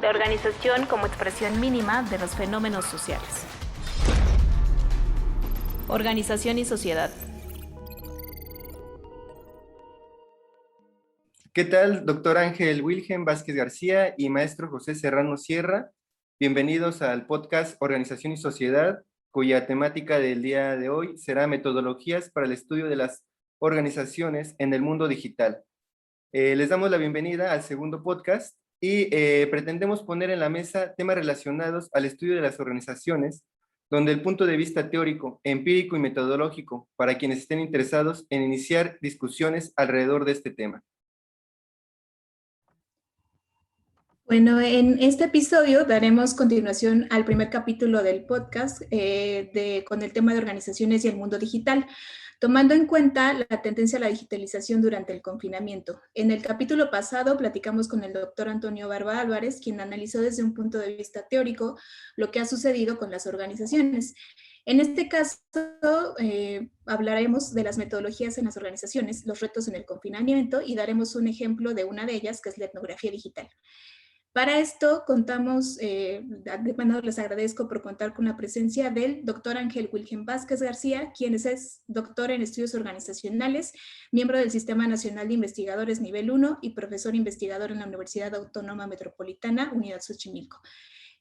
La organización como expresión mínima de los fenómenos sociales. Organización y sociedad. ¿Qué tal, doctor Ángel Wilhelm Vázquez García y maestro José Serrano Sierra? Bienvenidos al podcast Organización y Sociedad, cuya temática del día de hoy será metodologías para el estudio de las organizaciones en el mundo digital. Les damos la bienvenida al segundo podcast y pretendemos poner en la mesa temas relacionados al estudio de las organizaciones, donde el punto de vista teórico, empírico y metodológico para quienes estén interesados en iniciar discusiones alrededor de este tema. Bueno, en este episodio daremos continuación al primer capítulo del podcast con el tema de organizaciones y el mundo digital, tomando en cuenta la tendencia a la digitalización durante el confinamiento. En el capítulo pasado platicamos con el doctor Antonio Barba Álvarez, quien analizó desde un punto de vista teórico lo que ha sucedido con las organizaciones. En este caso, hablaremos de las metodologías en las organizaciones, los retos en el confinamiento y daremos un ejemplo de una de ellas, que es la etnografía digital. Para esto contamos, de antemano les agradezco por contar con la presencia del doctor Ángel Wilhelm Vázquez García, quien es doctor en estudios organizacionales, miembro del Sistema Nacional de Investigadores Nivel 1 y profesor investigador en la Universidad Autónoma Metropolitana, Unidad Xochimilco.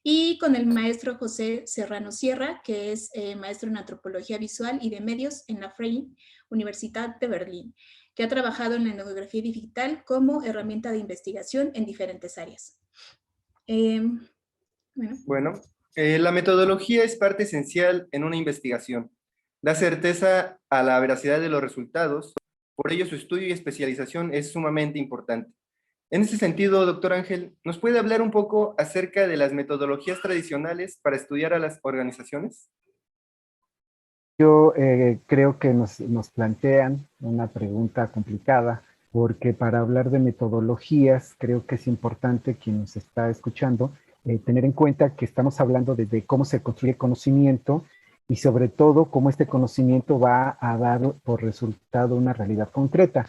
Y con el maestro José Serrano Sierra, que es maestro en antropología visual y de medios en la Freie Universität de Berlín, que ha trabajado en la etnografía digital como herramienta de investigación en diferentes áreas. La metodología es parte esencial en una investigación. Da certeza a la veracidad de los resultados, por ello su estudio y especialización es sumamente importante. En ese sentido, doctor Ángel, ¿nos puede hablar un poco acerca de las metodologías tradicionales para estudiar a las organizaciones? Yo creo que nos plantean una pregunta complicada, porque para hablar de metodologías, creo que es importante quien nos está escuchando tener en cuenta que estamos hablando de cómo se construye conocimiento y sobre todo cómo este conocimiento va a dar por resultado una realidad concreta.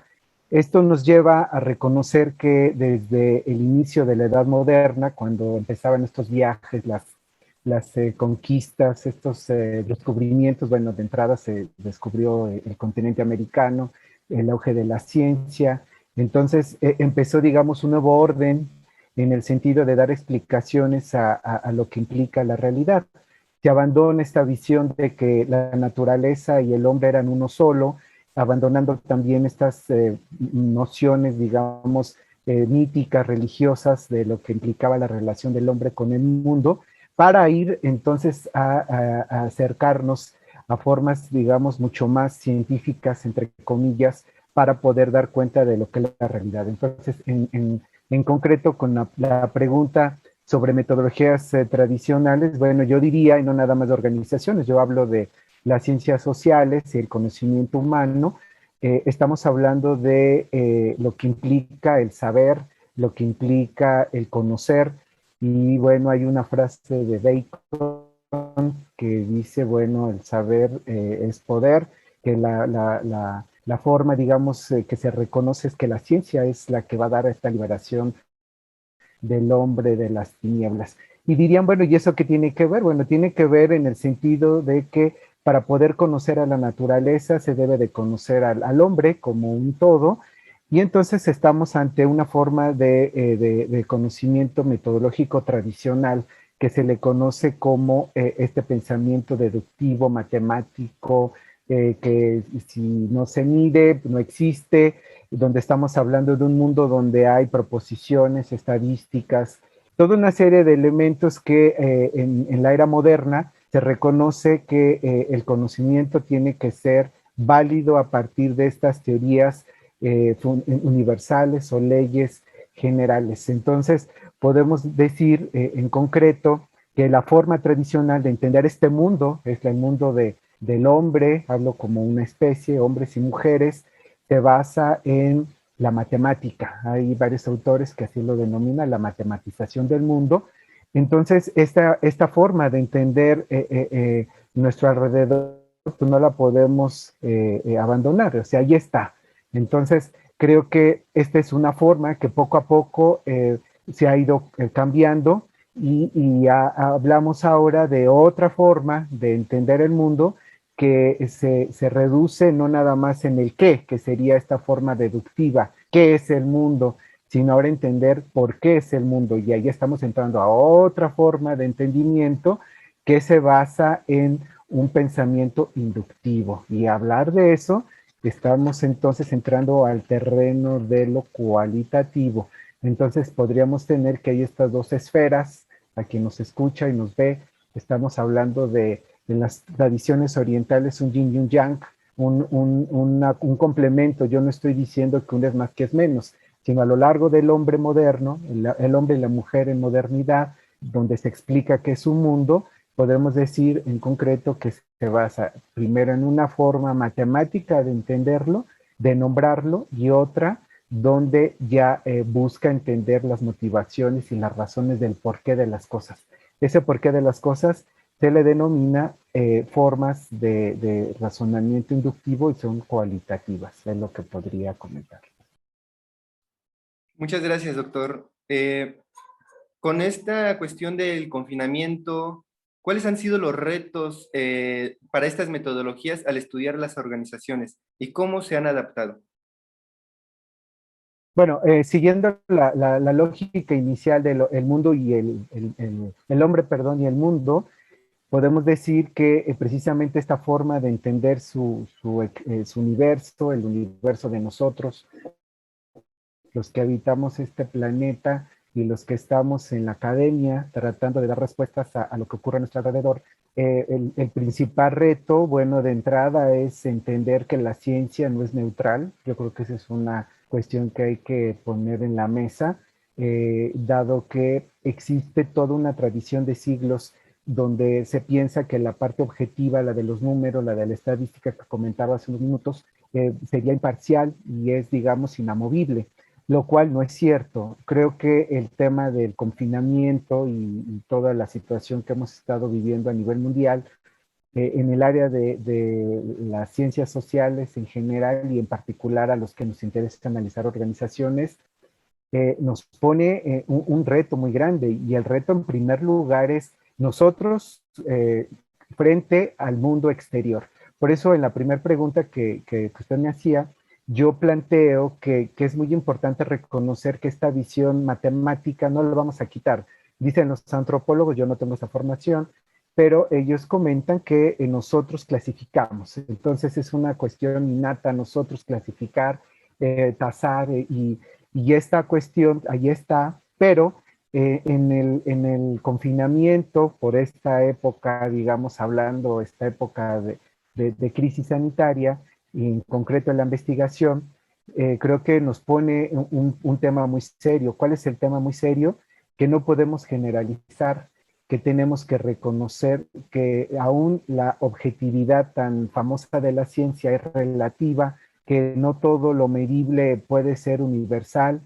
Esto nos lleva a reconocer que desde el inicio de la Edad Moderna, cuando empezaban estos viajes, las conquistas, estos descubrimientos, bueno, de entrada se descubrió el continente americano, el auge de la ciencia, entonces empezó, digamos, un nuevo orden en el sentido de dar explicaciones a lo que implica la realidad. Se abandona esta visión de que la naturaleza y el hombre eran uno solo, abandonando también estas nociones, digamos, míticas, religiosas, de lo que implicaba la relación del hombre con el mundo, para ir entonces a acercarnos a formas, digamos, mucho más científicas, entre comillas, para poder dar cuenta de lo que es la realidad. Entonces, en concreto, con la pregunta sobre metodologías tradicionales, bueno, yo diría, y no nada más de organizaciones, yo hablo de las ciencias sociales y el conocimiento humano, estamos hablando de lo que implica el saber, lo que implica el conocer, y bueno, hay una frase de Bacon que dice, bueno, el saber es poder, que la forma, digamos, que se reconoce es que la ciencia es la que va a dar esta liberación del hombre de las tinieblas. Y dirían, bueno, ¿y eso qué tiene que ver? Bueno, tiene que ver en el sentido de que para poder conocer a la naturaleza se debe de conocer al hombre como un todo, y entonces estamos ante una forma de conocimiento metodológico tradicional que se le conoce como este pensamiento deductivo, matemático, que si no se mide, no existe, donde estamos hablando de un mundo donde hay proposiciones, estadísticas, toda una serie de elementos que en la era moderna se reconoce que el conocimiento tiene que ser válido a partir de estas teorías universales o leyes generales. Entonces, podemos decir en concreto que la forma tradicional de entender este mundo, es el mundo del hombre, hablo como una especie, hombres y mujeres, se basa en la matemática. Hay varios autores que así lo denominan, la matematización del mundo. Entonces, esta forma de entender nuestro alrededor, pues no la podemos abandonar, o sea, ahí está. Entonces, creo que esta es una forma que poco a poco se ha ido cambiando y hablamos ahora de otra forma de entender el mundo que se reduce no nada más en el qué, que sería esta forma deductiva, qué es el mundo, sino ahora entender por qué es el mundo. Y ahí estamos entrando a otra forma de entendimiento que se basa en un pensamiento inductivo. Y hablar de eso, estamos entonces entrando al terreno de lo cualitativo. Entonces podríamos tener que hay estas dos esferas, a quien nos escucha y nos ve, estamos hablando de las tradiciones orientales, un yin y un yang, un complemento. Yo no estoy diciendo que uno es más que es menos, sino a lo largo del hombre moderno, el hombre y la mujer en modernidad, donde se explica qué es un mundo, podemos decir en concreto que se basa primero en una forma matemática de entenderlo, de nombrarlo, y otra donde ya busca entender las motivaciones y las razones del porqué de las cosas. Ese porqué de las cosas se le denomina formas de razonamiento inductivo y son cualitativas, es lo que podría comentar. Muchas gracias, doctor. Con esta cuestión del confinamiento, ¿cuáles han sido los retos para estas metodologías al estudiar las organizaciones y cómo se han adaptado? Bueno, siguiendo la lógica inicial del mundo y el hombre, perdón, y el mundo, podemos decir que precisamente esta forma de entender su universo, el universo de nosotros, los que habitamos este planeta y los que estamos en la academia tratando de dar respuestas a lo que ocurre a nuestro alrededor, el principal reto, bueno, de entrada es entender que la ciencia no es neutral. Yo creo que esa es una cuestión que hay que poner en la mesa, dado que existe toda una tradición de siglos donde se piensa que la parte objetiva, la de los números, la de la estadística que comentaba hace unos minutos, sería imparcial y es, digamos, inamovible, lo cual no es cierto. Creo que el tema del confinamiento y toda la situación que hemos estado viviendo a nivel mundial, en el área de las ciencias sociales en general y en particular a los que nos interesa analizar organizaciones, nos pone un reto muy grande, y el reto en primer lugar es nosotros frente al mundo exterior. Por eso en la primera pregunta que usted me hacía, yo planteo que es muy importante reconocer que esta visión matemática no la vamos a quitar. Dicen los antropólogos, yo no tengo esa formación, pero ellos comentan que nosotros clasificamos. Entonces es una cuestión innata nosotros clasificar, tasar y esta cuestión ahí está, pero en el confinamiento, por esta época, digamos, hablando, esta época de crisis sanitaria, y en concreto en la investigación, creo que nos pone un tema muy serio. ¿Cuál es el tema muy serio? Que no podemos generalizar, que tenemos que reconocer que aún la objetividad tan famosa de la ciencia es relativa, que no todo lo medible puede ser universal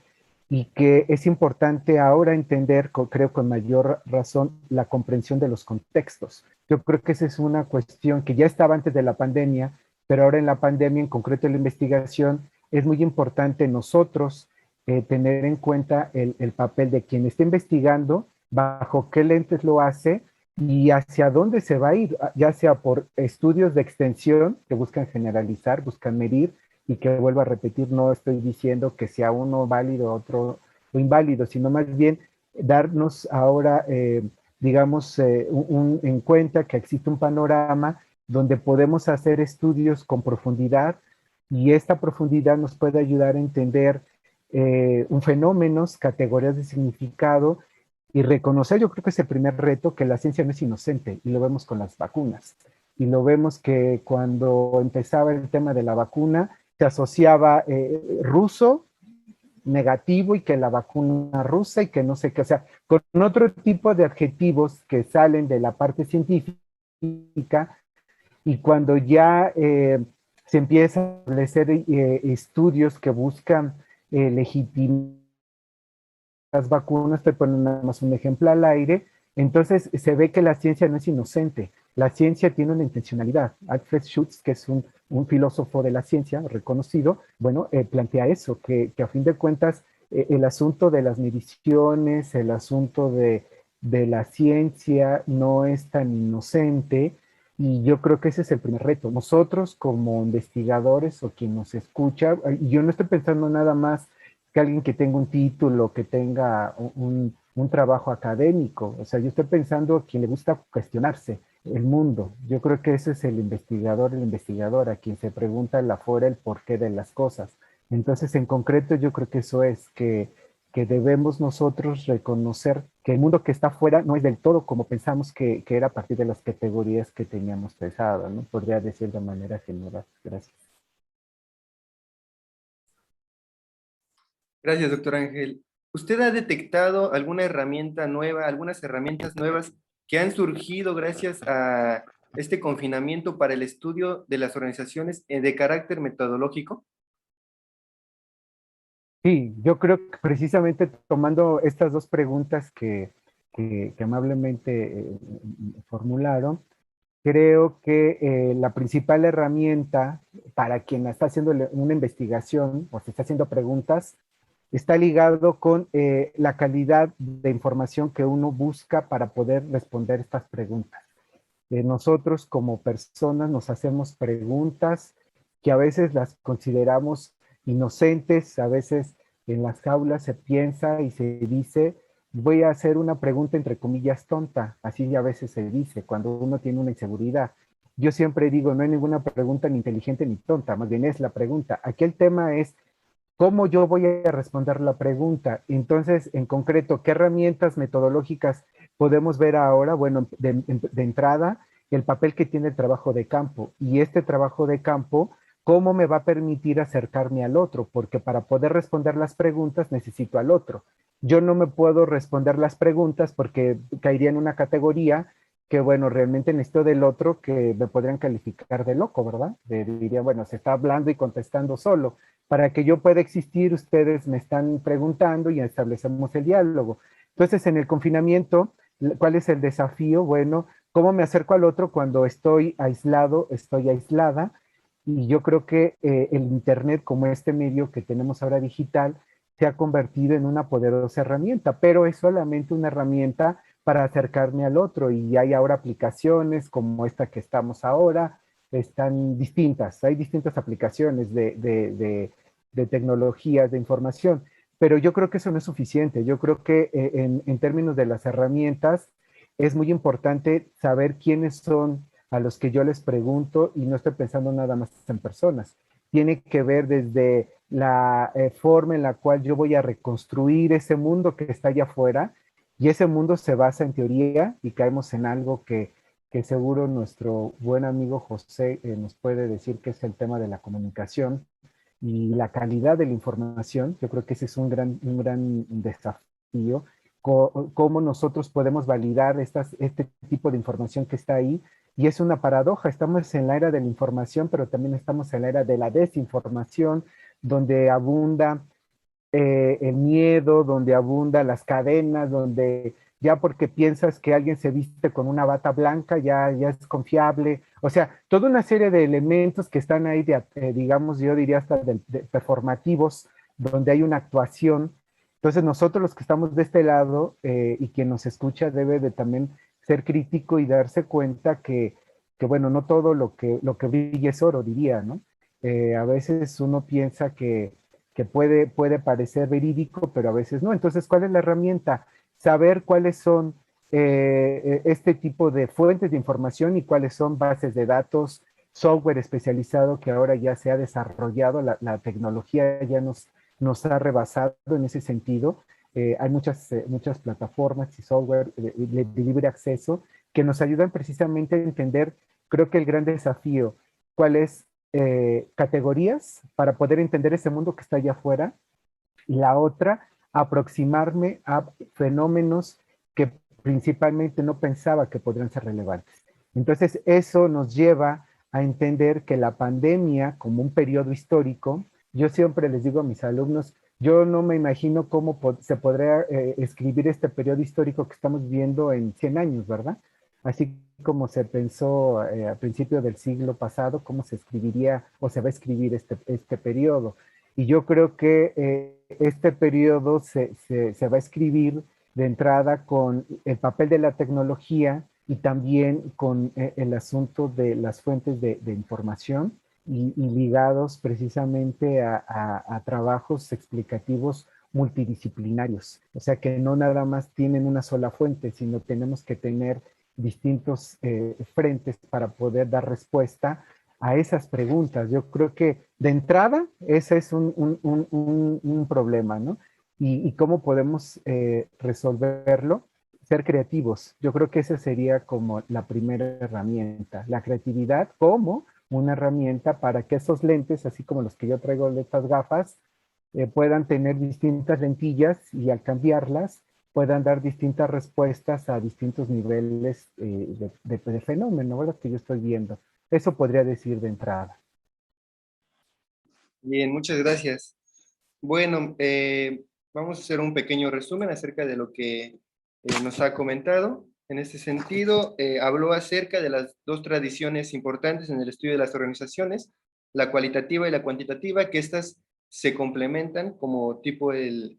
y que es importante ahora entender, creo con mayor razón, la comprensión de los contextos. Yo creo que esa es una cuestión que ya estaba antes de la pandemia, pero ahora en la pandemia, en concreto en la investigación, es muy importante nosotros tener en cuenta el papel de quien está investigando, bajo qué lentes lo hace y hacia dónde se va a ir, ya sea por estudios de extensión que buscan generalizar, buscan medir, y que vuelvo a repetir, no estoy diciendo que sea uno válido, otro inválido, sino más bien darnos ahora, digamos, en cuenta que existe un panorama donde podemos hacer estudios con profundidad, y esta profundidad nos puede ayudar a entender un fenómenos, categorías de significado, y reconocer, yo creo que es el primer reto, que la ciencia no es inocente, y lo vemos con las vacunas. Y lo vemos que cuando empezaba el tema de la vacuna, se asociaba ruso, negativo, y que la vacuna rusa, y que no sé qué, o sea, con otro tipo de adjetivos que salen de la parte científica, y cuando ya se empiezan a establecer estudios que buscan legitimar las vacunas, estoy poniendo nada más un ejemplo al aire, entonces se ve que la ciencia no es inocente, la ciencia tiene una intencionalidad. Alfred Schutz, que es un filósofo de la ciencia reconocido, bueno, plantea eso, que a fin de cuentas el asunto de las mediciones, el asunto de la ciencia no es tan inocente, y yo creo que ese es el primer reto. Nosotros como investigadores o quien nos escucha, y yo no estoy pensando nada más que alguien que tenga un título, que tenga un trabajo académico, o sea, yo estoy pensando a quien le gusta cuestionarse el mundo. Yo creo que ese es el investigador, la investigadora, quien se pregunta el afuera el porqué de las cosas. Entonces, en concreto, yo creo que eso es que debemos nosotros reconocer que el mundo que está afuera no es del todo como pensamos que era a partir de las categorías que teníamos pensadas, ¿no? Podría decir de manera general. Gracias. Gracias, doctor Ángel. ¿Usted ha detectado alguna herramienta nueva, algunas herramientas nuevas que han surgido gracias a este confinamiento para el estudio de las organizaciones de carácter metodológico? Sí, yo creo que precisamente tomando estas dos preguntas que amablemente formularon, creo que la principal herramienta para quien está haciendo una investigación o se está haciendo preguntas está ligado con la calidad de información que uno busca para poder responder estas preguntas. Nosotros como personas nos hacemos preguntas que a veces las consideramos inocentes, a veces en las jaulas se piensa y se dice, voy a hacer una pregunta entre comillas tonta, así a veces se dice cuando uno tiene una inseguridad. Yo siempre digo, no hay ninguna pregunta ni inteligente ni tonta, más bien es la pregunta. Aquí el tema es cómo yo voy a responder la pregunta. Entonces, en concreto, ¿qué herramientas metodológicas podemos ver ahora? Bueno, de entrada, el papel que tiene el trabajo de campo. Y este trabajo de campo, ¿cómo me va a permitir acercarme al otro? Porque para poder responder las preguntas necesito al otro. Yo no me puedo responder las preguntas porque caería en una categoría que, bueno, realmente necesito del otro que me podrían calificar de loco, ¿verdad? Diría, bueno, se está hablando y contestando solo. Para que yo pueda existir, ustedes me están preguntando y establecemos el diálogo. Entonces, en el confinamiento, ¿cuál es el desafío? Bueno, ¿cómo me acerco al otro cuando estoy aislado, estoy aislada? Y yo creo que el Internet, como este medio que tenemos ahora digital, se ha convertido en una poderosa herramienta, pero es solamente una herramienta para acercarme al otro. Y hay ahora aplicaciones como esta que estamos ahora, están distintas, hay distintas aplicaciones de tecnologías de información, pero yo creo que eso no es suficiente. Yo creo que en términos de las herramientas es muy importante saber quiénes son a los que yo les pregunto y no estoy pensando nada más en personas. Tiene que ver desde la forma en la cual yo voy a reconstruir ese mundo que está allá afuera, y ese mundo se basa en teoría y caemos en algo que seguro nuestro buen amigo José nos puede decir, que es el tema de la comunicación y la calidad de la información. Yo creo que ese es un gran desafío. Cómo nosotros podemos validar este tipo de información que está ahí. Y es una paradoja, estamos en la era de la información, pero también estamos en la era de la desinformación, donde abunda el miedo, donde abunda las cadenas, donde ya porque piensas que alguien se viste con una bata blanca, ya es confiable. O sea, toda una serie de elementos que están ahí, digamos, yo diría hasta de performativos, donde hay una actuación. Entonces nosotros los que estamos de este lado y quien nos escucha debe de también ser crítico y darse cuenta que bueno, no todo lo que brilla es oro, diría, ¿no? A veces uno piensa que puede parecer verídico, pero a veces no. Entonces, ¿cuál es la herramienta? Saber cuáles son este tipo de fuentes de información y cuáles son bases de datos, software especializado que ahora ya se ha desarrollado, la tecnología ya nos ha rebasado en ese sentido. Hay muchas plataformas y software de libre acceso que nos ayudan precisamente a entender, creo que el gran desafío, cuál es categorías para poder entender ese mundo que está allá afuera, y la otra, aproximarme a fenómenos que principalmente no pensaba que podrían ser relevantes. Entonces, eso nos lleva a entender que la pandemia, como un periodo histórico, yo siempre les digo a mis alumnos, yo no me imagino cómo se podría escribir este periodo histórico que estamos viviendo en 100 años, ¿verdad? Así como se pensó a principios del siglo pasado, cómo se escribiría o se va a escribir este periodo. Y yo creo que este periodo se va a escribir de entrada con el papel de la tecnología y también con el asunto de las fuentes de información y ligados precisamente a trabajos explicativos multidisciplinarios. O sea que no nada más tienen una sola fuente, sino tenemos que tener distintos frentes para poder dar respuesta a esas preguntas. Yo creo que de entrada ese es un problema, ¿no? Y cómo podemos resolverlo, ser creativos. Yo creo que esa sería como la primera herramienta, la creatividad como una herramienta para que esos lentes, así como los que yo traigo, estas gafas, puedan tener distintas lentillas y al cambiarlas puedan dar distintas respuestas a distintos niveles de fenómeno, ¿verdad? Que yo estoy viendo. Eso podría decir de entrada. Bien, muchas gracias. Bueno, vamos a hacer un pequeño resumen acerca de lo que nos ha comentado. En este sentido, habló acerca de las dos tradiciones importantes en el estudio de las organizaciones, la cualitativa y la cuantitativa, que estas se complementan como tipo el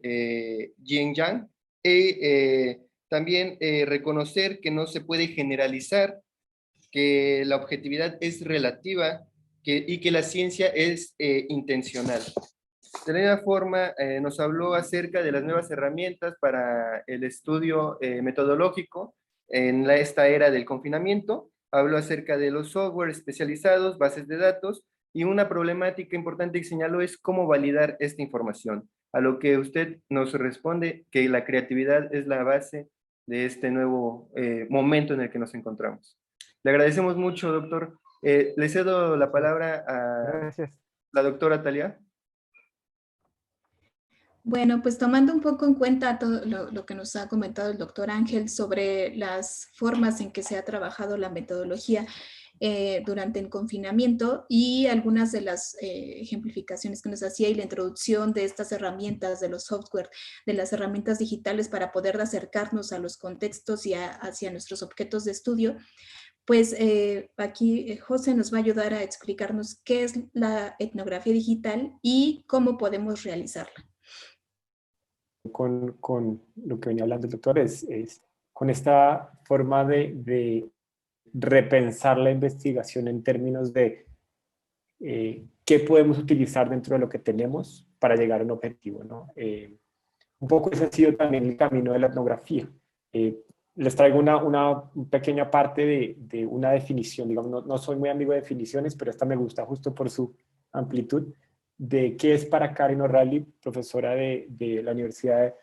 yin-yang, y también reconocer que no se puede generalizar, que la objetividad es relativa y que la ciencia es intencional. De la misma forma, nos habló acerca de las nuevas herramientas para el estudio metodológico en esta era del confinamiento. Habló acerca de los software especializados, bases de datos, y una problemática importante que señaló es cómo validar esta información. A lo que usted nos responde que la creatividad es la base de este nuevo momento en el que nos encontramos. Le agradecemos mucho, doctor. Le cedo la palabra a Gracias. la doctora Talia. Bueno, pues tomando un poco en cuenta todo lo que nos ha comentado el doctor Ángel sobre las formas en que se ha trabajado la metodología durante el confinamiento y algunas de las ejemplificaciones que nos hacía y la introducción de estas herramientas, de los software, de las herramientas digitales para poder acercarnos a los contextos y hacia nuestros objetos de estudio, pues aquí José nos va a ayudar a explicarnos qué es la etnografía digital y cómo podemos realizarla. Con lo que venía hablando el doctor es con esta forma de repensar la investigación en términos de qué podemos utilizar dentro de lo que tenemos para llegar a un objetivo, ¿no? Un poco ese ha sido también el camino de la etnografía. Les traigo una pequeña parte de una definición, digamos, no soy muy amigo de definiciones, pero esta me gusta justo por su amplitud, de qué es para Karen O'Reilly, profesora de la Universidad de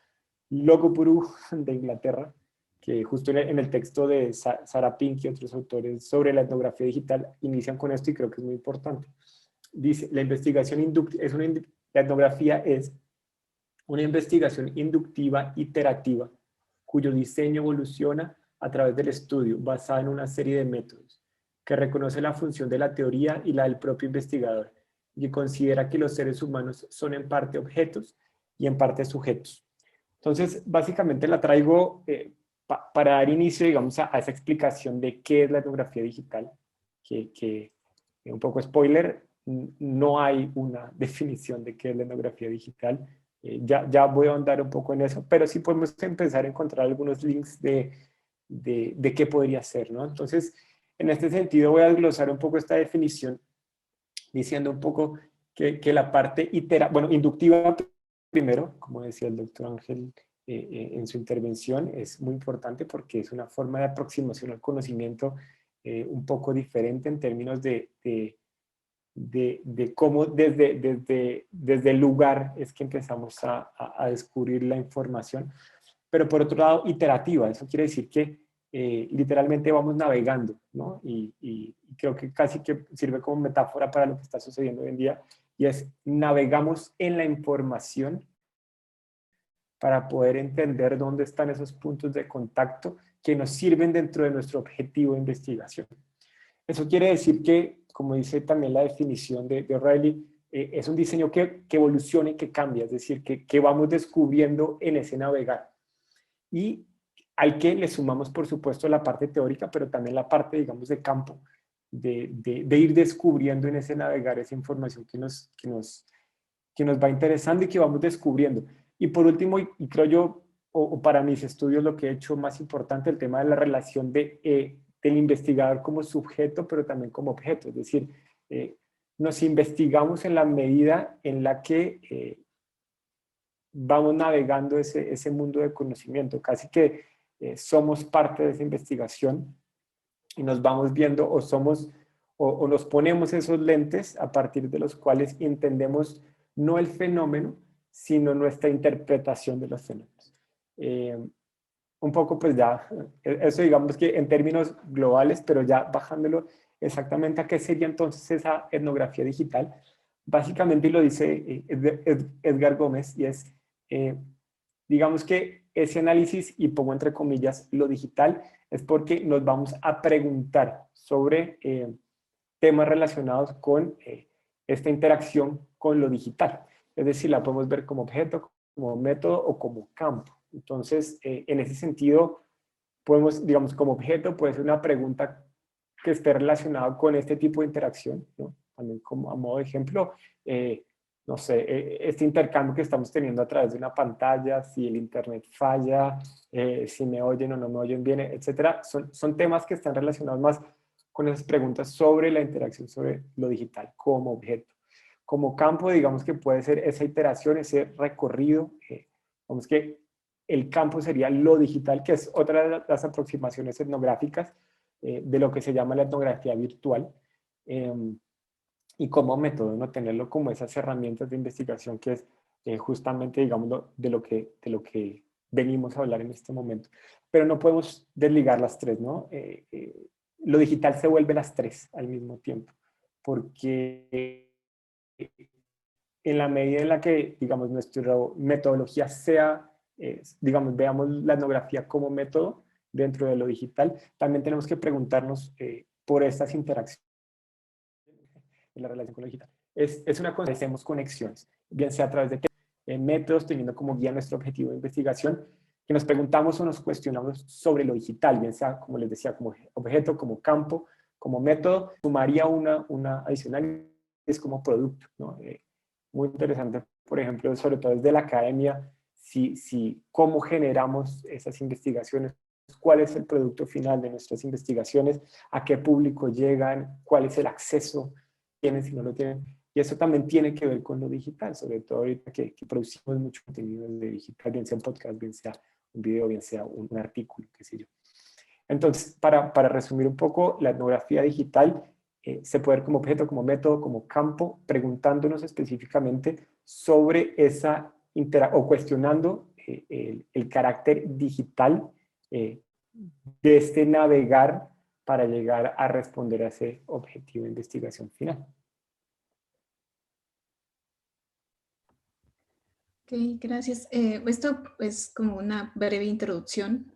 Loughborough de Inglaterra, que justo en el texto de Sarah Pink y otros autores sobre la etnografía digital inician con esto y creo que es muy importante. Dice, la etnografía es una investigación inductiva iterativa cuyo diseño evoluciona a través del estudio basada en una serie de métodos que reconoce la función de la teoría y la del propio investigador y considera que los seres humanos son en parte objetos y en parte sujetos. Entonces, básicamente la traigo para dar inicio, digamos, a esa explicación de qué es la etnografía digital, que un poco spoiler, no hay una definición de qué es la etnografía digital. Ya voy a ahondar un poco en eso, pero sí podemos empezar a encontrar algunos links de qué podría ser, ¿no? Entonces, en este sentido voy a desglosar un poco esta definición diciendo un poco que la parte inductiva primero, como decía el doctor Ángel en su intervención, es muy importante porque es una forma de aproximación al conocimiento un poco diferente en términos de cómo desde el lugar es que empezamos a descubrir la información, pero por otro lado iterativa. Eso quiere decir que literalmente vamos navegando, ¿no? Y creo que casi que sirve como metáfora para lo que está sucediendo hoy en día, y es navegamos en la información para poder entender dónde están esos puntos de contacto que nos sirven dentro de nuestro objetivo de investigación. Eso quiere decir que, como dice también la definición de O'Reilly, es un diseño que evoluciona y que cambia, es decir, que vamos descubriendo en ese navegar. Y al que le sumamos, por supuesto, la parte teórica, pero también la parte, digamos, de campo, de ir descubriendo en ese navegar esa información que nos nos va interesando y que vamos descubriendo. Y por último, y creo yo, o para mis estudios lo que he hecho más importante, el tema de la relación del investigador como sujeto, pero también como objeto. Es decir, nos investigamos en la medida en la que vamos navegando ese mundo de conocimiento. Casi que somos parte de esa investigación y nos vamos viendo o nos ponemos esos lentes a partir de los cuales entendemos no el fenómeno, sino nuestra interpretación de los fenómenos. Un poco pues ya, eso digamos que en términos globales, pero ya bajándolo exactamente a qué sería entonces esa etnografía digital, básicamente, y lo dice Edgar Gómez, y es, digamos que ese análisis, y pongo entre comillas lo digital, es porque nos vamos a preguntar sobre temas relacionados con esta interacción con lo digital. Es decir, la podemos ver como objeto, como método o como campo. Entonces, en ese sentido, podemos, digamos, como objeto puede ser una pregunta que esté relacionada con este tipo de interacción, ¿no? También como a modo de ejemplo, no sé, este intercambio que estamos teniendo a través de una pantalla, si el internet falla, si me oyen o no me oyen bien, etcétera, son temas que están relacionados más con esas preguntas sobre la interacción sobre lo digital como objeto. Como campo, digamos que puede ser esa iteración, ese recorrido, digamos que el campo sería lo digital, que es otra de las aproximaciones etnográficas de lo que se llama la etnografía virtual, y como método, ¿no? Tenerlo como esas herramientas de investigación que es justamente, digamos, de lo que venimos a hablar en este momento. Pero no podemos desligar las tres, ¿no? Lo digital se vuelve las tres al mismo tiempo, porque en la medida en la que, digamos, nuestra metodología sea, digamos, veamos la etnografía como método dentro de lo digital, también tenemos que preguntarnos por estas interacciones en la relación con lo digital. Es una cosa, hacemos conexiones, bien sea a través de métodos, teniendo como guía nuestro objetivo de investigación, que nos preguntamos o nos cuestionamos sobre lo digital, bien sea, como les decía, como objeto, como campo, como método. Sumaría una adicional, es como producto, ¿no? Muy interesante, por ejemplo, sobre todo desde la academia, cómo generamos esas investigaciones, cuál es el producto final de nuestras investigaciones, a qué público llegan, cuál es el acceso, tienen, si no lo tienen. Y eso también tiene que ver con lo digital, sobre todo ahorita que producimos mucho contenido de digital, bien sea un podcast, bien sea un video, bien sea un artículo, qué sé yo. Entonces, para resumir un poco, la etnografía digital se puede ver como objeto, como método, como campo, preguntándonos específicamente sobre esa o cuestionando el carácter digital de este navegar para llegar a responder a ese objetivo de investigación final. Ok, gracias. Esto es como una breve introducción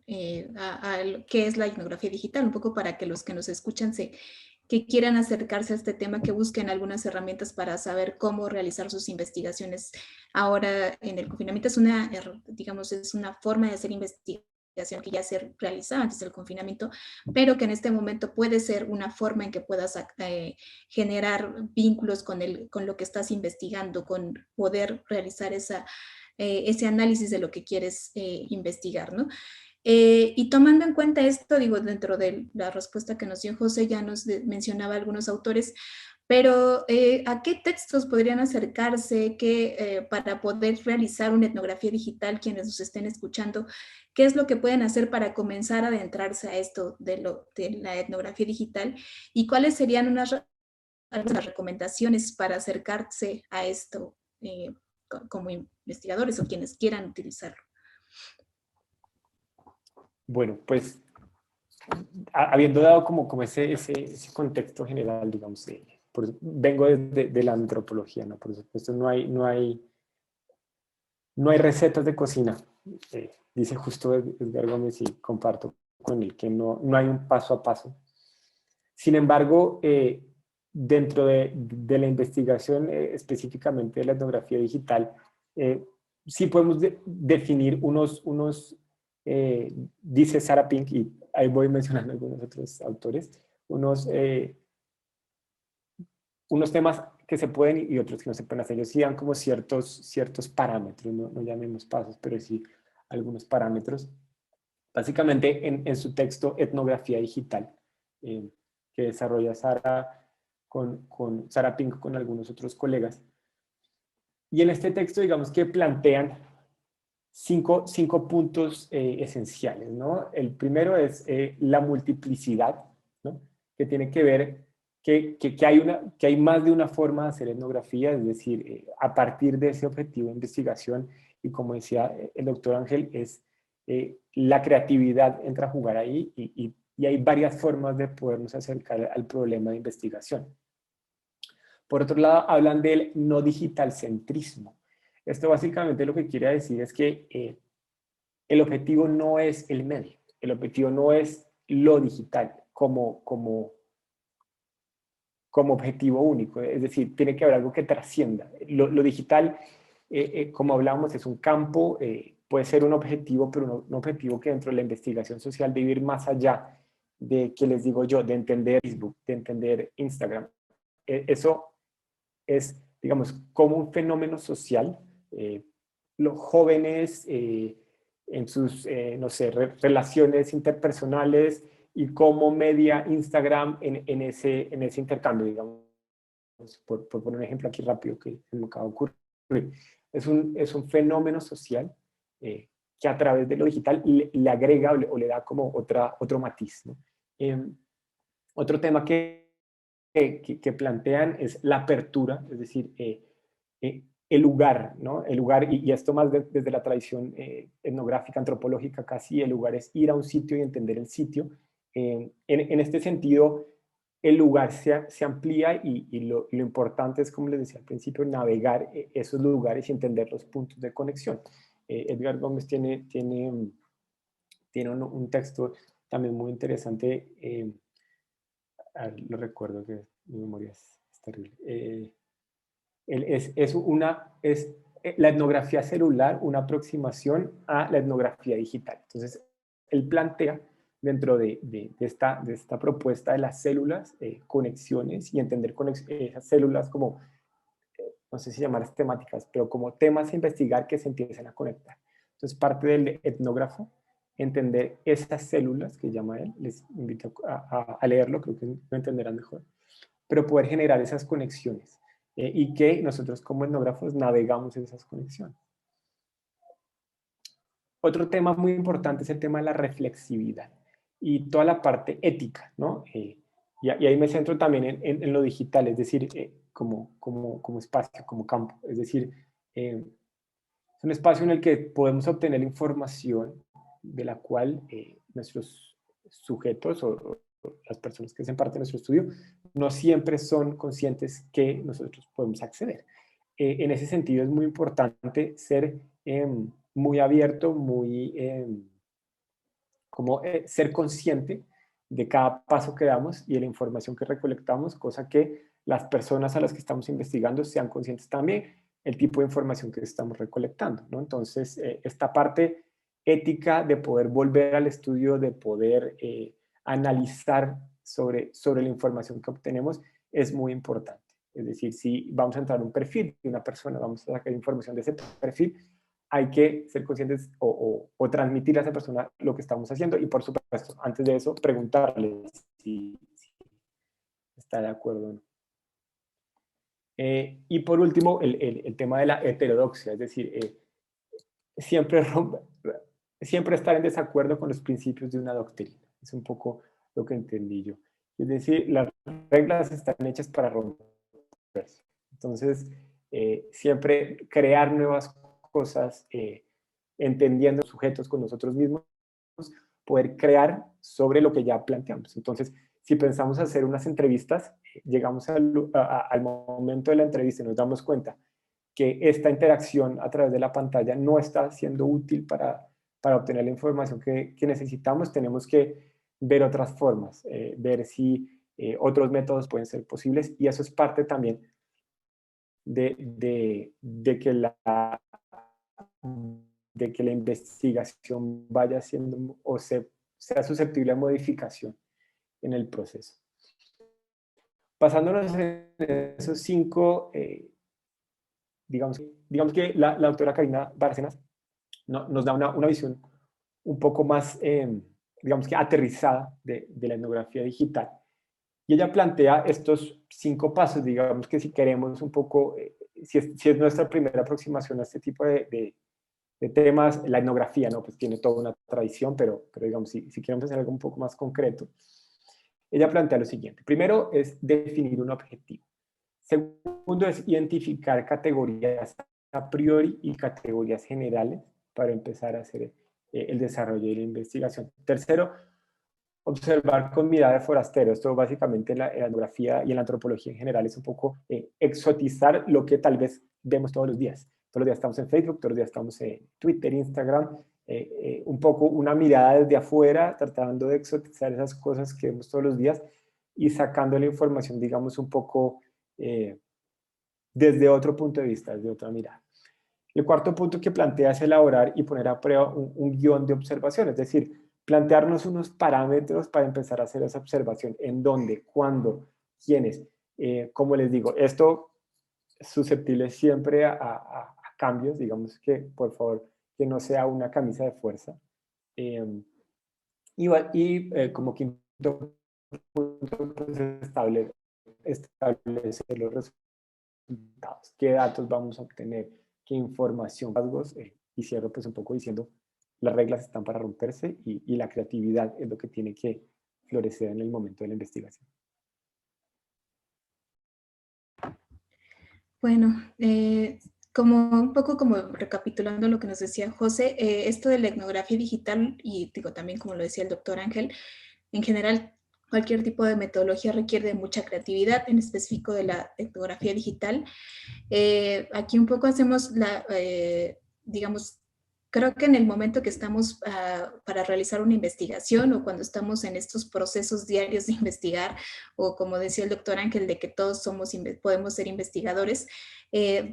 a qué es la etnografía digital, un poco para que los que nos escuchan que quieran acercarse a este tema, que busquen algunas herramientas para saber cómo realizar sus investigaciones ahora en el confinamiento. Es una, digamos, es una forma de hacer investigación que ya se realizaba antes del confinamiento, pero que en este momento puede ser una forma en que puedas generar vínculos con lo que estás investigando, con poder realizar ese análisis de lo que quieres investigar, ¿no? Y tomando en cuenta esto, digo, dentro de la respuesta que nos dio José, ya nos mencionaba algunos autores, pero ¿a qué textos podrían acercarse para poder realizar una etnografía digital quienes nos estén escuchando? ¿Qué es lo que pueden hacer para comenzar a adentrarse a esto de la etnografía digital? ¿Y cuáles serían algunas recomendaciones para acercarse a esto como investigadores o quienes quieran utilizarlo? Bueno, pues habiendo dado como ese contexto general, digamos, vengo de la antropología, ¿no? Por supuesto, no hay recetas de cocina. Dice justo Edgar Gómez y comparto con él que no hay un paso a paso. Sin embargo, dentro de la investigación, específicamente de la etnografía digital, sí podemos definir dice Sarah Pink, y ahí voy mencionando algunos otros autores, unos temas que se pueden y otros que no se pueden hacer. Ellos sí dan como ciertos parámetros, no llamemos pasos, pero sí algunos parámetros. Básicamente en su texto Etnografía Digital, que desarrolla Sara Sara Pink con algunos otros colegas. Y en este texto, digamos que plantean cinco puntos esenciales, ¿no? El primero es la multiplicidad, ¿no? Que tiene que ver que hay más de una forma de hacer etnografía, es decir, a partir de ese objetivo de investigación, y como decía el doctor Ángel, es la creatividad entra a jugar ahí y hay varias formas de podernos acercar al problema de investigación. Por otro lado, hablan del no digital centrismo. Esto básicamente lo que quiere decir es que el objetivo no es el medio, el objetivo no es lo digital como objetivo único, es decir, tiene que haber algo que trascienda. Lo digital, como hablábamos, es un campo, puede ser un objetivo, pero un objetivo que dentro de la investigación social debe ir más allá de, que les digo yo, de entender Facebook, de entender Instagram. Eso es, digamos, como un fenómeno social. Los jóvenes en sus, no sé, relaciones interpersonales y cómo media Instagram en ese intercambio, digamos, por poner un ejemplo aquí rápido que me acaba de ocurrir. Es un fenómeno social que a través de lo digital le agrega o le da como otro matiz, ¿no? Otro tema que plantean es la apertura, es decir, el lugar, ¿no? El lugar, y esto más desde la tradición etnográfica, antropológica casi, el lugar es ir a un sitio y entender el sitio. En este sentido, el lugar se amplía y lo importante es, como les decía al principio, navegar esos lugares y entender los puntos de conexión. Edgar Gómez tiene un texto también muy interesante, lo recuerdo que mi memoria es terrible. Es la etnografía celular, una aproximación a la etnografía digital. Entonces, él plantea dentro de esta propuesta de las células, conexiones y entender esas células como, no sé si llamarlas temáticas, pero como temas a investigar que se empiecen a conectar. Entonces, parte del etnógrafo, entender esas células que llama él, les invito a leerlo, creo que lo entenderán mejor, pero poder generar esas conexiones y que nosotros como etnógrafos navegamos en esas conexiones. Otro tema muy importante es el tema de la reflexividad y toda la parte ética, ¿no? Y ahí me centro también en lo digital, es decir, como espacio, como campo. Es decir, es un espacio en el que podemos obtener información de la cual nuestros sujetos o las personas que hacen parte de nuestro estudio no siempre son conscientes que nosotros podemos acceder. En ese sentido es muy importante ser muy abierto, ser consciente de cada paso que damos y de la información que recolectamos, cosa que las personas a las que estamos investigando sean conscientes también el tipo de información que estamos recolectando, ¿no? Entonces, esta parte ética de poder volver al estudio, de poder analizar sobre la información que obtenemos es muy importante. Es decir, si vamos a entrar en un perfil de una persona, vamos a sacar información de ese perfil, hay que ser conscientes o transmitir a esa persona lo que estamos haciendo y, por supuesto, antes de eso, preguntarle si está de acuerdo o no. Y por último, el tema de la heterodoxia, es decir, siempre estar en desacuerdo con los principios de una doctrina. Es un poco lo que entendí yo. Es decir, las reglas están hechas para romperse. Entonces, siempre crear nuevas cosas, entendiendo los sujetos con nosotros mismos, poder crear sobre lo que ya planteamos. Entonces, si pensamos hacer unas entrevistas, llegamos al momento de la entrevista y nos damos cuenta que esta interacción a través de la pantalla no está siendo útil para obtener la información que necesitamos, tenemos que ver otras formas, ver si otros métodos pueden ser posibles, y eso es parte también de que la investigación vaya siendo o sea susceptible a modificación en el proceso. Basándonos en esos 5, digamos que la doctora Karina Bárcenas nos da una visión un poco más, digamos que aterrizada de la etnografía digital. Y ella plantea estos 5 pasos, digamos que si queremos un poco, si es nuestra primera aproximación a este tipo de temas, la etnografía, ¿no? Pues tiene toda una tradición, pero digamos, si queremos hacer algo un poco más concreto, ella plantea lo siguiente. Primero es definir un objetivo. Segundo es identificar categorías a priori y categorías generales para empezar a hacer el desarrollo de la investigación. Tercero, observar con mirada de forastero. Esto básicamente en la etnografía y en la antropología en general es un poco exotizar lo que tal vez vemos todos los días. Todos los días estamos en Facebook, todos los días estamos en Twitter, Instagram, un poco una mirada desde afuera, tratando de exotizar esas cosas que vemos todos los días y sacando la información, digamos, un poco desde otro punto de vista, desde otra mirada. El cuarto punto que plantea es elaborar y poner a prueba un guión de observación, es decir, plantearnos unos parámetros para empezar a hacer esa observación. ¿En dónde? ¿Cuándo? ¿Quiénes? Como les digo, esto es susceptible siempre a cambios, digamos que, por favor, que no sea una camisa de fuerza. Como quinto punto, pues establecer los resultados. ¿Qué datos vamos a obtener? ¿Qué información? Rasgos, y cierro pues un poco diciendo, las reglas están para romperse y la creatividad es lo que tiene que florecer en el momento de la investigación. Bueno, como un poco como recapitulando lo que nos decía José, esto de la etnografía digital, y digo también como lo decía el doctor Ángel, en general cualquier tipo de metodología requiere de mucha creatividad, en específico de la etnografía digital. Aquí un poco hacemos digamos, creo que en el momento que estamos para realizar una investigación o cuando estamos en estos procesos diarios de investigar, o como decía el doctor Ángel, de que todos podemos ser investigadores,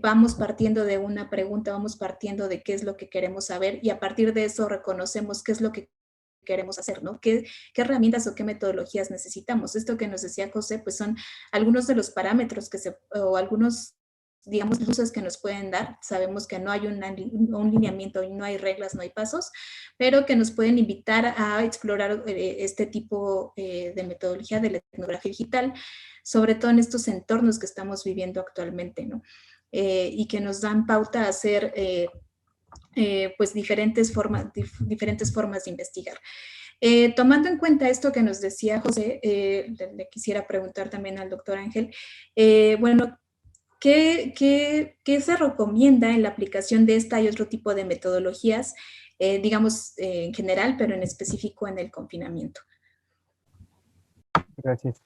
vamos partiendo de una pregunta, vamos partiendo de qué es lo que queremos saber y a partir de eso reconocemos qué es lo que queremos hacer, ¿no? ¿Qué herramientas o qué metodologías necesitamos? Esto que nos decía José, pues son algunos de los parámetros o algunos, digamos, luces que nos pueden dar. Sabemos que no hay un lineamiento, no hay reglas, no hay pasos, pero que nos pueden invitar a explorar este tipo de metodología de la etnografía digital, sobre todo en estos entornos que estamos viviendo actualmente, ¿no? Y que nos dan pauta a hacer pues diferentes formas de investigar. Tomando en cuenta esto que nos decía José, le quisiera preguntar también al doctor Ángel, bueno, ¿qué se recomienda en la aplicación de esta y otro tipo de metodologías, digamos en general, pero en específico en el confinamiento? Gracias.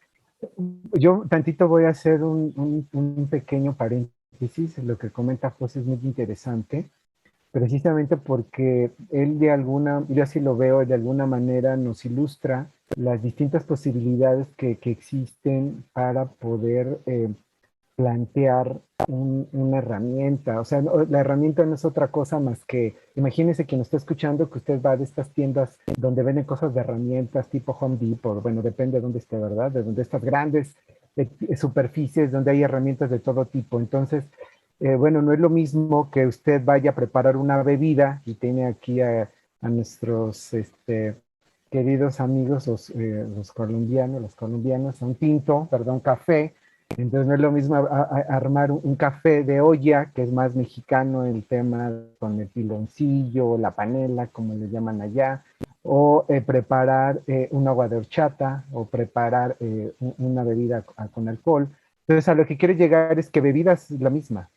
Yo tantito voy a hacer un pequeño paréntesis. Lo que comenta José es muy interesante, precisamente porque él yo así lo veo, de alguna manera nos ilustra las distintas posibilidades que existen para poder plantear una herramienta. O sea, la herramienta no es otra cosa más que, imagínense quien está escuchando que usted va de estas tiendas donde venden cosas de herramientas tipo Home Depot, bueno, depende de dónde esté, ¿verdad? De donde estas grandes superficies donde hay herramientas de todo tipo. Entonces, bueno, no es lo mismo que usted vaya a preparar una bebida y tiene aquí a nuestros queridos amigos, los colombianos, un tinto, perdón, café. Entonces no es lo mismo armar un café de olla, que es más mexicano el tema con el piloncillo, la panela, como le llaman allá, o preparar un agua de horchata, o preparar una bebida con alcohol. Entonces a lo que quiere llegar es que bebida es la misma,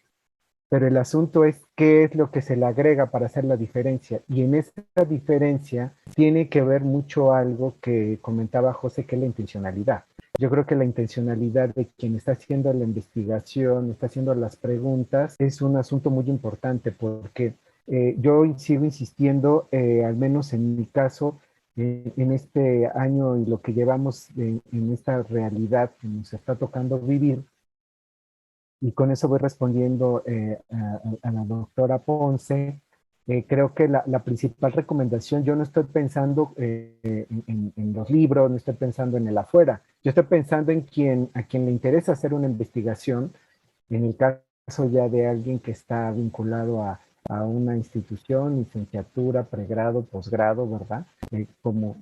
pero el asunto es qué es lo que se le agrega para hacer la diferencia. Y en esa diferencia tiene que ver mucho algo que comentaba José, que es la intencionalidad. Yo creo que la intencionalidad de quien está haciendo la investigación, está haciendo las preguntas, es un asunto muy importante porque yo sigo insistiendo, al menos en mi caso, en este año y lo que llevamos en esta realidad que nos está tocando vivir, y con eso voy respondiendo a la doctora Ponce, Creo que la principal recomendación, yo no estoy pensando en los libros, no estoy pensando en el afuera, yo estoy pensando en a quien le interesa hacer una investigación, en el caso ya de alguien que está vinculado a una institución, licenciatura, pregrado, posgrado, ¿verdad? Lo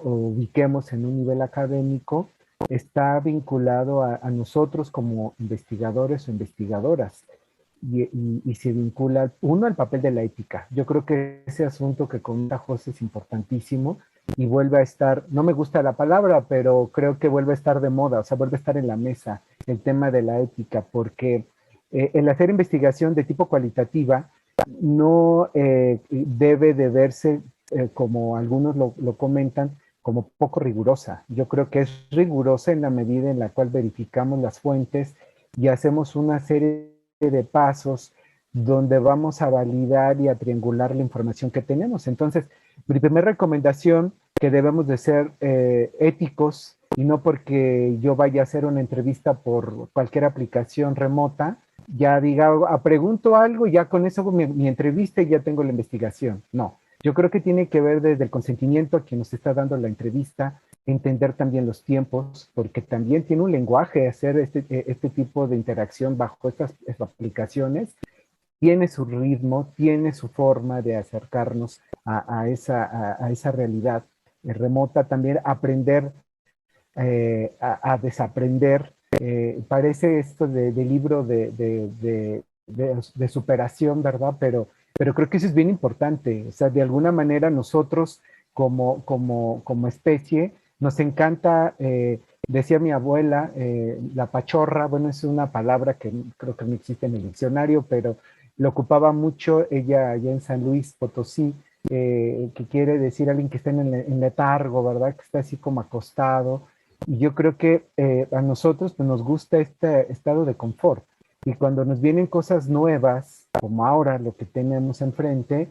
ubiquemos en un nivel académico, está vinculado a nosotros como investigadores o investigadoras y se vincula, uno, al papel de la ética. Yo creo que ese asunto que comenta José es importantísimo y vuelve a estar, no me gusta la palabra, pero creo que vuelve a estar de moda, o sea, vuelve a estar en la mesa el tema de la ética, porque el hacer investigación de tipo cualitativa no debe de verse, como algunos lo comentan, como poco rigurosa. Yo creo que es rigurosa en la medida en la cual verificamos las fuentes y hacemos una serie de pasos donde vamos a validar y a triangular la información que tenemos. Entonces, mi primera recomendación, que debemos de ser éticos, y no porque yo vaya a hacer una entrevista por cualquier aplicación remota, ya diga, pregunto algo y ya con eso mi entrevista y ya tengo la investigación. No, yo creo que tiene que ver desde el consentimiento a quien nos está dando la entrevista, entender también los tiempos, porque también tiene un lenguaje hacer este tipo de interacción bajo estas aplicaciones, tiene su ritmo, tiene su forma de acercarnos a esa realidad remota, también aprender a desaprender. Parece esto de libro de superación, ¿verdad? Pero creo que eso es bien importante. O sea, de alguna manera nosotros como especie nos encanta, decía mi abuela, la pachorra, bueno, es una palabra que creo que no existe en el diccionario, pero lo ocupaba mucho ella allá en San Luis Potosí, que quiere decir alguien que está en letargo, ¿verdad? Que está así como acostado. Y yo creo que a nosotros pues, nos gusta este estado de confort. Y cuando nos vienen cosas nuevas, como ahora lo que tenemos enfrente,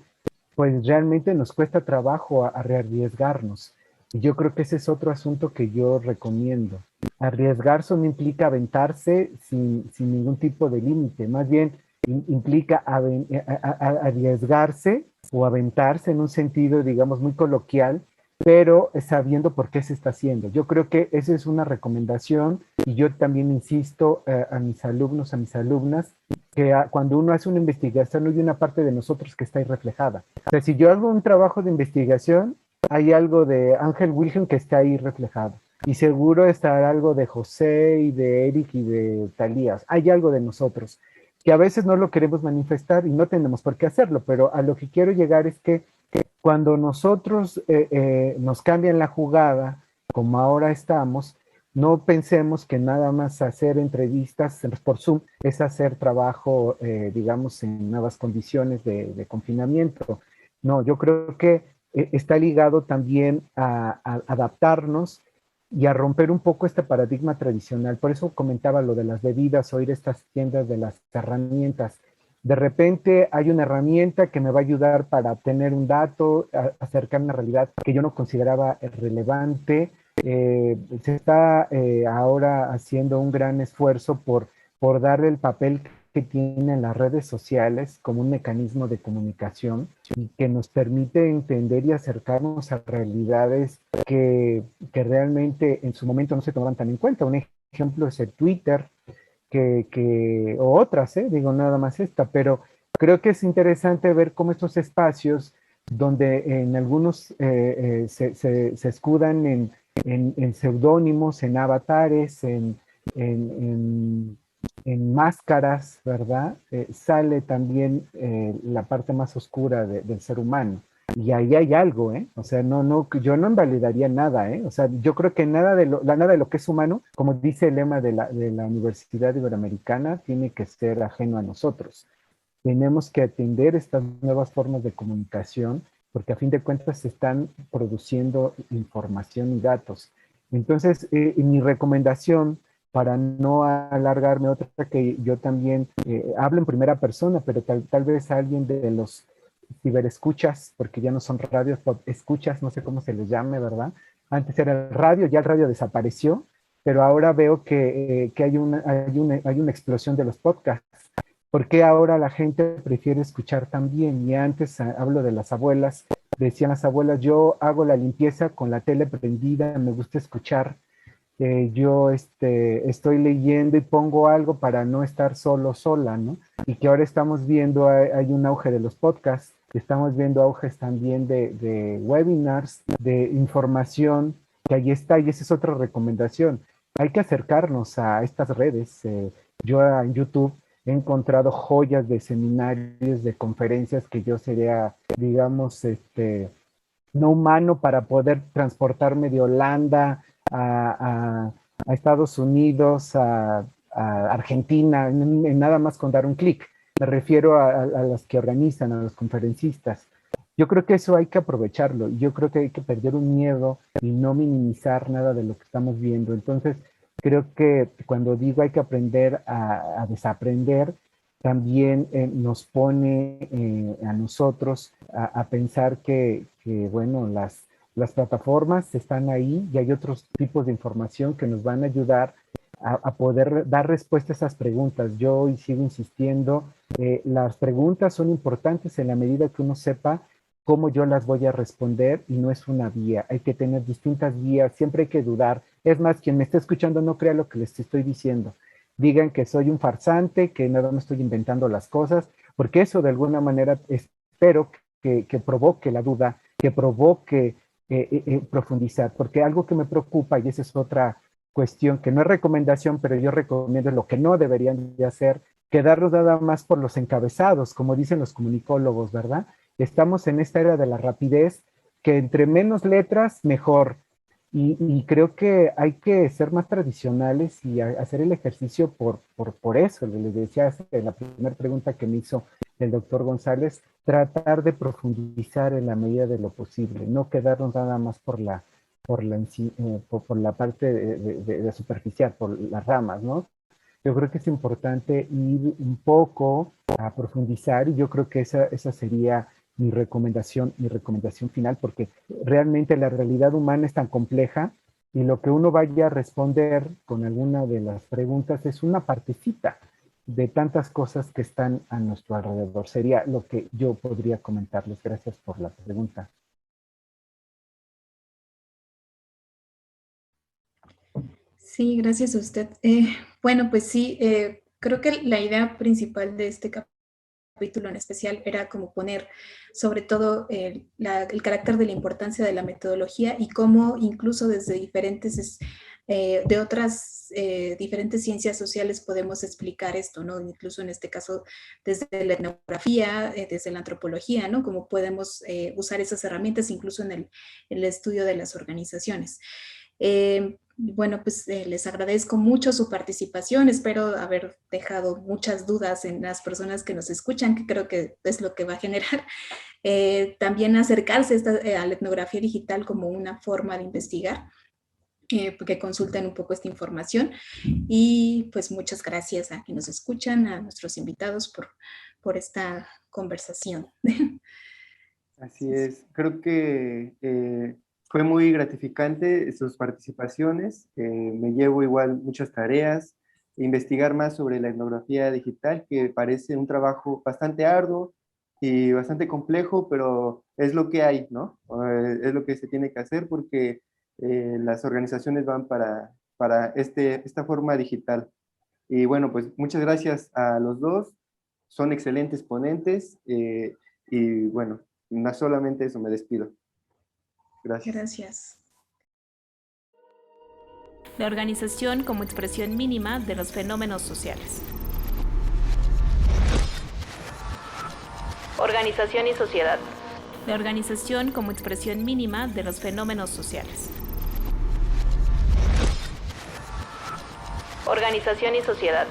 pues realmente nos cuesta trabajo a rearriesgarnos. Y yo creo que ese es otro asunto que yo recomiendo. Arriesgarse no implica aventarse sin ningún tipo de límite, más bien implica arriesgarse o aventarse en un sentido, digamos, muy coloquial, pero sabiendo por qué se está haciendo. Yo creo que esa es una recomendación y yo también insisto a mis alumnos, a mis alumnas, que cuando uno hace una investigación hay una parte de nosotros que está ahí reflejada. O sea, si yo hago un trabajo de investigación, hay algo de Ángel Wilhelm que está ahí reflejado. Y seguro estará algo de José y de Eric y de Talías. Hay algo de nosotros que a veces no lo queremos manifestar y no tenemos por qué hacerlo, pero a lo que quiero llegar es que cuando nosotros nos cambian la jugada, como ahora estamos, no pensemos que nada más hacer entrevistas por Zoom es hacer trabajo, digamos, en nuevas condiciones de confinamiento. No, yo creo que está ligado también a adaptarnos y a romper un poco este paradigma tradicional. Por eso comentaba lo de las bebidas, oír estas tiendas de las herramientas. De repente hay una herramienta que me va a ayudar para obtener un dato, acercar una realidad que yo no consideraba relevante. Se está ahora haciendo un gran esfuerzo por darle el papel que tienen las redes sociales como un mecanismo de comunicación y que nos permite entender y acercarnos a realidades que realmente en su momento no se tomaban tan en cuenta. Un ejemplo es el Twitter, o otras, digo nada más esta, pero creo que es interesante ver cómo estos espacios donde en algunos se escudan en seudónimos, en avatares, en máscaras, ¿verdad? Sale también la parte más oscura del ser humano. Y ahí hay algo, ¿eh? O sea, yo no invalidaría nada, ¿eh? O sea, yo creo que nada de lo que es humano, como dice el lema de la Universidad Iberoamericana, tiene que ser ajeno a nosotros. Tenemos que atender estas nuevas formas de comunicación, porque a fin de cuentas se están produciendo información y datos. Entonces, mi recomendación, para no alargarme, otra que yo también hablo en primera persona, pero tal vez alguien de los ciberescuchas, porque ya no son radios, escuchas, no sé cómo se les llame, ¿verdad? Antes era el radio, ya el radio desapareció, pero ahora veo que hay una explosión de los podcasts. ¿Por qué ahora la gente prefiere escuchar también? Y antes hablo de las abuelas, decían las abuelas, yo hago la limpieza con la tele prendida, me gusta escuchar, yo estoy leyendo y pongo algo para no estar sola, ¿no? Y que ahora estamos viendo, hay un auge de los podcasts, estamos viendo auges también de webinars, de información, que ahí está, y esa es otra recomendación. Hay que acercarnos a estas redes. Yo en YouTube he encontrado joyas de seminarios, de conferencias que yo sería, digamos, no humano para poder transportarme de Holanda a Estados Unidos, a Argentina, en nada más con dar un clic. Me refiero a las que organizan, a los conferencistas. Yo creo que eso hay que aprovecharlo. Yo creo que hay que perder un miedo y no minimizar nada de lo que estamos viendo. Entonces, creo que cuando digo hay que aprender a desaprender, también nos pone a nosotros a pensar que, bueno, las plataformas están ahí y hay otros tipos de información que nos van a ayudar a poder dar respuesta a esas preguntas. Yo hoy sigo insistiendo, las preguntas son importantes en la medida que uno sepa cómo yo las voy a responder y no es una vía. Hay que tener distintas vías, siempre hay que dudar. Es más, quien me esté escuchando no crea lo que les estoy diciendo. Digan que soy un farsante, que nada más estoy inventando las cosas, porque eso de alguna manera espero que provoque la duda, que provoque profundizar, porque algo que me preocupa, y esa es otra cuestión que no es recomendación, pero yo recomiendo lo que no deberían de hacer, quedarnos nada más por los encabezados, como dicen los comunicólogos, ¿verdad? Estamos en esta era de la rapidez, que entre menos letras, mejor. Y creo que hay que ser más tradicionales y hacer el ejercicio por eso. Les decía en la primera pregunta que me hizo el doctor González, tratar de profundizar en la medida de lo posible, no quedarnos nada más por la parte de superficial, por las ramas, ¿no? Yo creo que es importante ir un poco a profundizar y yo creo que esa sería mi recomendación final, porque realmente la realidad humana es tan compleja y lo que uno vaya a responder con alguna de las preguntas es una partecita de tantas cosas que están a nuestro alrededor. Sería lo que yo podría comentarles. Gracias por la pregunta. Sí, gracias a usted. Bueno, pues sí, creo que la idea principal de este capítulo en especial era como poner sobre todo el carácter de la importancia de la metodología y cómo incluso desde diferentes, de otras diferentes ciencias sociales podemos explicar esto, ¿no? Incluso en este caso desde la etnografía, desde la antropología, ¿no? Cómo podemos usar esas herramientas incluso en el estudio de las organizaciones. Bueno, pues les agradezco mucho su participación. Espero haber dejado muchas dudas en las personas que nos escuchan, que creo que es lo que va a generar. También acercarse a la etnografía digital como una forma de investigar, que consulten un poco esta información. Y pues muchas gracias a quienes nos escuchan, a nuestros invitados por esta conversación. Así es. Creo que fue muy gratificante sus participaciones. Me llevo igual muchas tareas, investigar más sobre la etnografía digital, que parece un trabajo bastante arduo y bastante complejo, pero es lo que hay, ¿no? Es lo que se tiene que hacer porque las organizaciones van para esta forma digital. Y bueno, pues muchas gracias a los dos. Son excelentes ponentes y bueno, no solamente eso, me despido. Gracias. Gracias. La organización como expresión mínima de los fenómenos sociales. Organización y sociedad. La organización como expresión mínima de los fenómenos sociales. Organización y sociedad.